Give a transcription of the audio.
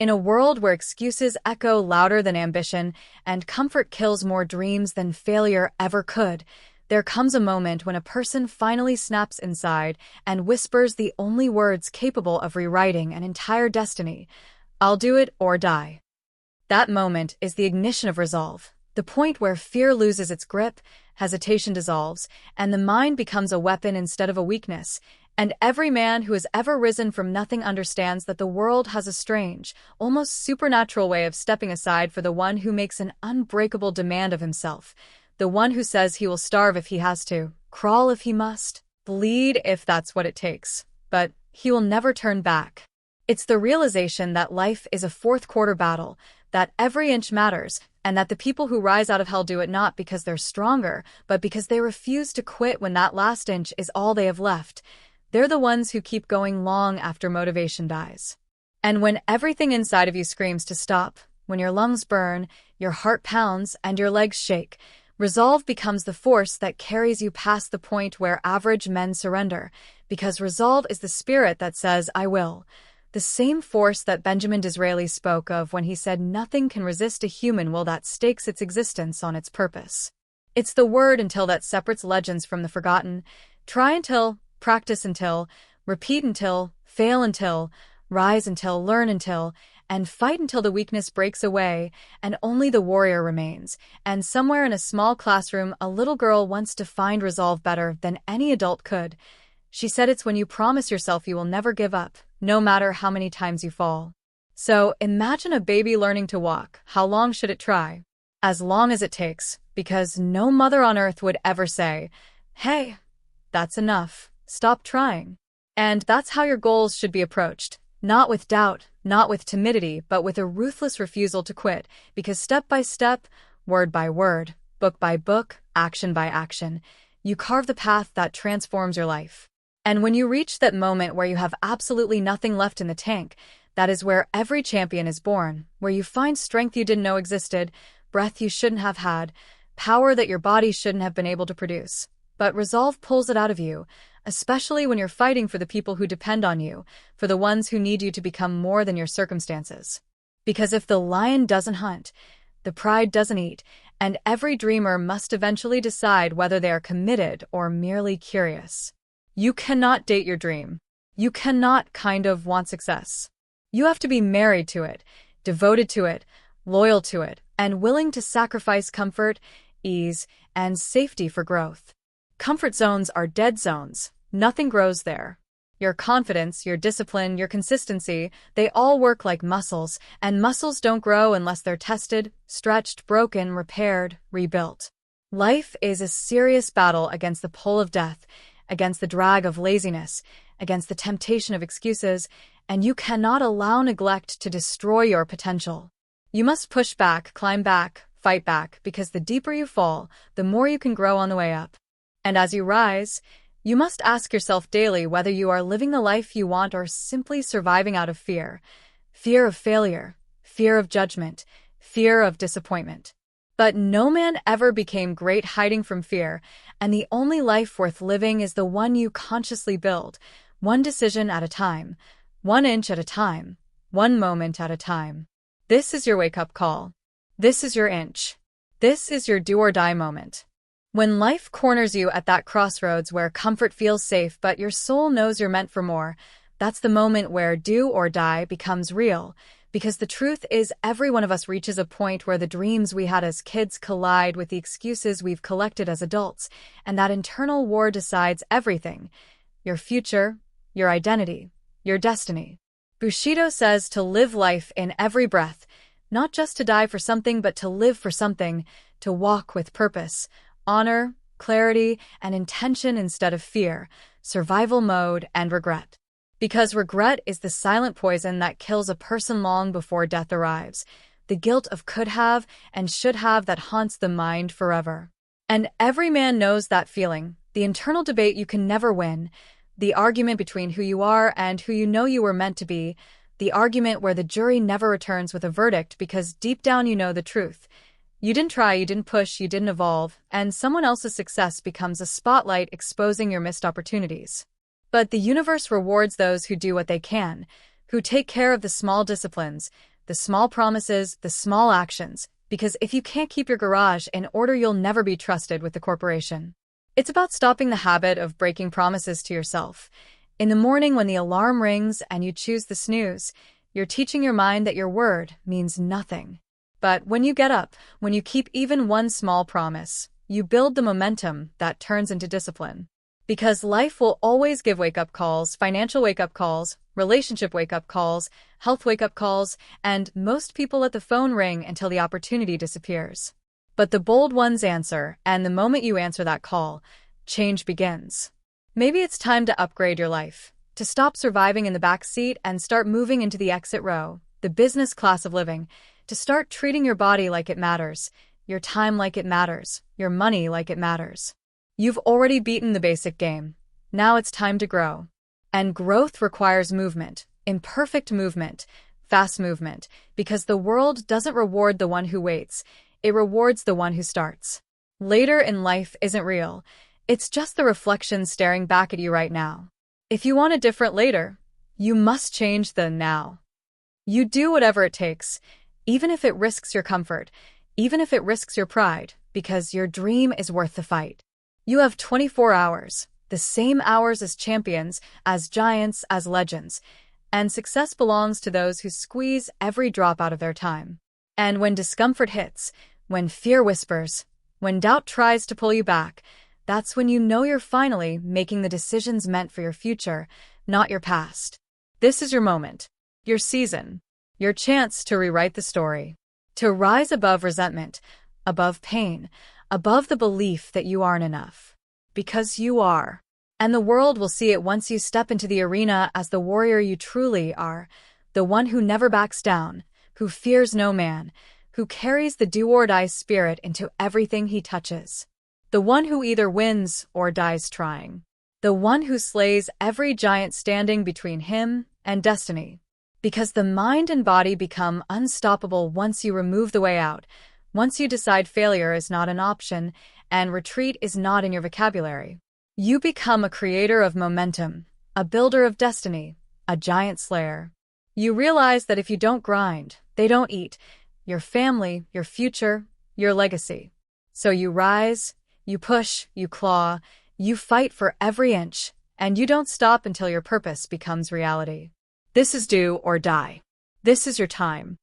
In a world where excuses echo louder than ambition and comfort kills more dreams than failure ever could, there comes a moment when a person finally snaps inside and whispers the only words capable of rewriting an entire destiny: "I'll do it or die." That moment is the ignition of resolve, the point where fear loses its grip, hesitation dissolves, and the mind becomes a weapon instead of a weakness. And every man who has ever risen from nothing understands that the world has a strange, almost supernatural way of stepping aside for the one who makes an unbreakable demand of himself, the one who says he will starve if he has to, crawl if he must, bleed if that's what it takes, but he will never turn back. It's the realization that life is a fourth-quarter battle, that every inch matters, and that the people who rise out of hell do it not because they're stronger, but because they refuse to quit when that last inch is all they have left. They're the ones who keep going long after motivation dies. And when everything inside of you screams to stop, when your lungs burn, your heart pounds, and your legs shake, resolve becomes the force that carries you past the point where average men surrender, because resolve is the spirit that says, "I will." The same force that Benjamin Disraeli spoke of when he said nothing can resist a human will that stakes its existence on its purpose. It's the word until that separates legends from the forgotten. Try until, practice until, repeat until, fail until, rise until, learn until, and fight until the weakness breaks away and only the warrior remains. And somewhere in a small classroom, a little girl once defined resolve better than any adult could. She said it's when you promise yourself you will never give up, no matter how many times you fall. So imagine a baby learning to walk. How long should it try? As long as it takes, because no mother on earth would ever say, "Hey, that's enough. Stop trying." And that's how your goals should be approached. Not with doubt, not with timidity, but with a ruthless refusal to quit, because step by step, word by word, book by book, action by action, you carve the path that transforms your life. And when you reach that moment where you have absolutely nothing left in the tank, that is where every champion is born, where you find strength you didn't know existed, breath you shouldn't have had, power that your body shouldn't have been able to produce. But resolve pulls it out of you, especially when you're fighting for the people who depend on you, for the ones who need you to become more than your circumstances. Because if the lion doesn't hunt, the pride doesn't eat, and every dreamer must eventually decide whether they are committed or merely curious. You cannot date your dream. You cannot kind of want success. You have to be married to it, devoted to it, loyal to it, and willing to sacrifice comfort, ease, and safety for growth. Comfort zones are dead zones. Nothing grows there. Your confidence, your discipline, your consistency, they all work like muscles, and muscles don't grow unless they're tested, stretched, broken, repaired, rebuilt. Life is a serious battle against the pull of death, against the drag of laziness, against the temptation of excuses, and you cannot allow neglect to destroy your potential. You must push back, climb back, fight back, because the deeper you fall, the more you can grow on the way up. And as you rise, you must ask yourself daily whether you are living the life you want or simply surviving out of fear. Fear of failure, fear of judgment, fear of disappointment. But no man ever became great hiding from fear, and the only life worth living is the one you consciously build, one decision at a time, 1 inch at a time, 1 moment at a time. This is your wake-up call. This is your inch. This is your do-or-die moment. When life corners you at that crossroads where comfort feels safe but your soul knows you're meant for more, that's the moment where do or die becomes real. Because the truth is, every one of us reaches a point where the dreams we had as kids collide with the excuses we've collected as adults, and that internal war decides everything: your future, your identity, your destiny. Bushido says to live life in every breath, not just to die for something but to live for something, to walk with purpose, honor, clarity, and intention instead of fear, survival mode, and regret. Because regret is the silent poison that kills a person long before death arrives, the guilt of could have and should have that haunts the mind forever. And every man knows that feeling, the internal debate you can never win, the argument between who you are and who you know you were meant to be, the argument where the jury never returns with a verdict because deep down you know the truth. You didn't try, you didn't push, you didn't evolve, and someone else's success becomes a spotlight exposing your missed opportunities. But the universe rewards those who do what they can, who take care of the small disciplines, the small promises, the small actions, because if you can't keep your garage in order, you'll never be trusted with the corporation. It's about stopping the habit of breaking promises to yourself. In the morning when the alarm rings and you choose the snooze, you're teaching your mind that your word means nothing. But when you get up, when you keep even one small promise, you build the momentum that turns into discipline. Because life will always give wake-up calls, financial wake-up calls, relationship wake-up calls, health wake-up calls, and most people let the phone ring until the opportunity disappears. But the bold ones answer, and the moment you answer that call, change begins. Maybe it's time to upgrade your life, to stop surviving in the back seat and start moving into the exit row, the business class of living, to start treating your body like it matters, your time like it matters, your money like it matters. You've already beaten the basic game. Now it's time to grow. And growth requires movement, imperfect movement, fast movement, because the world doesn't reward the one who waits. It rewards the one who starts. Later in life isn't real. It's just the reflection staring back at you right now. If you want a different later, you must change the now. You do whatever it takes, even if it risks your comfort, even if it risks your pride, because your dream is worth the fight. You have 24 hours, the same hours as champions, as giants, as legends, and success belongs to those who squeeze every drop out of their time. And when discomfort hits, when fear whispers, when doubt tries to pull you back, that's when you know you're finally making the decisions meant for your future, not your past. This is your moment, your season, your chance to rewrite the story, to rise above resentment, above pain, above the belief that you aren't enough. Because you are. And the world will see it once you step into the arena as the warrior you truly are, the one who never backs down, who fears no man, who carries the do-or-die spirit into everything he touches. The one who either wins or dies trying. The one who slays every giant standing between him and destiny. Because the mind and body become unstoppable once you remove the way out, once you decide failure is not an option and retreat is not in your vocabulary. You become a creator of momentum, a builder of destiny, a giant slayer. You realize that if you don't grind, they don't eat, your family, your future, your legacy. So you rise, you push, you claw, you fight for every inch, and you don't stop until your purpose becomes reality. This is do or die. This is your time.